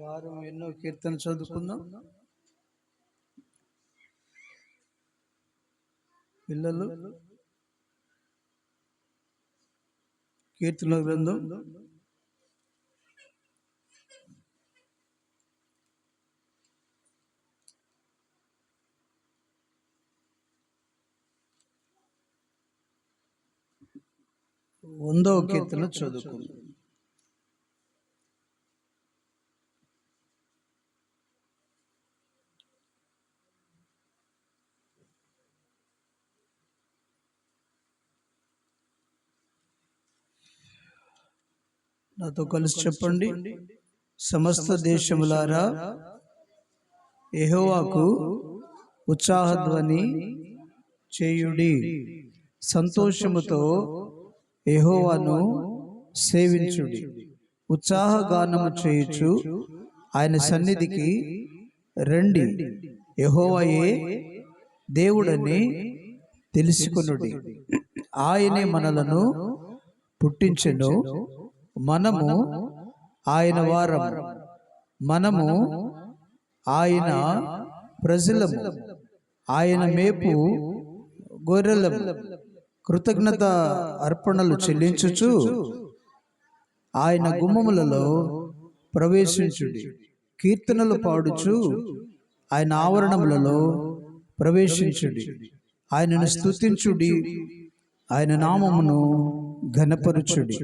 వారం ఎన్నో కీర్తన చదువుకుందాం. పిల్లలు కీర్తన గ్రంథం 100వ కీర్తన చదువుకుందాం. నాతో కలిసి చెప్పండి. సమస్త దేశములారా యెహోవాకు ఉత్సాహధ్వని చేయుడి, సంతోషముతో యెహోవాను సేవించుడి. ఉత్సాహగానము చేయుచు ఆయన సన్నిధికి రండి. యెహోవాయే దేవుడని తెలుసుకొనుడి. ఆయనే మనలను పుట్టించెను, మనము ఆయన వారము, మనము ఆయన ప్రజలము, ఆయన మేపు గొర్రెలము. కృతజ్ఞత అర్పణలు చెల్లించుచు ఆయన గుమ్మములలో ప్రవేశించుడి. కీర్తనలు పాడుచు ఆయన ఆవరణములలో ప్రవేశించుడి. ఆయనను స్తుతించుడి, ఆయన నామమును ఘనపరచుడి.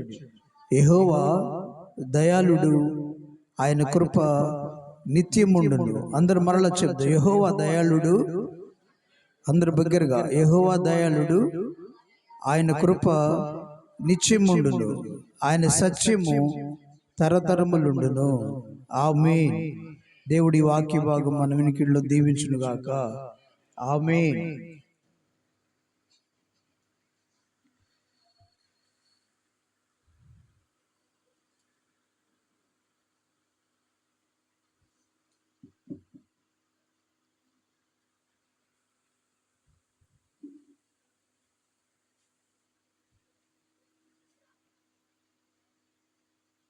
యెహోవా దయాళుడు, ఆయన కృప నిత్యముండును. అందరు మరలా చెప్తారు, యెహోవా దయాళుడు. అందరు బిగ్గరగా, యెహోవా దయాళుడు, ఆయన కృప నిత్యముండును, ఆయన సత్యము తరతరములుండును. ఆమేన్. దేవుడి వాక్య భాగం మన వినికిడిలో దీవించును గాక. ఆమేన్.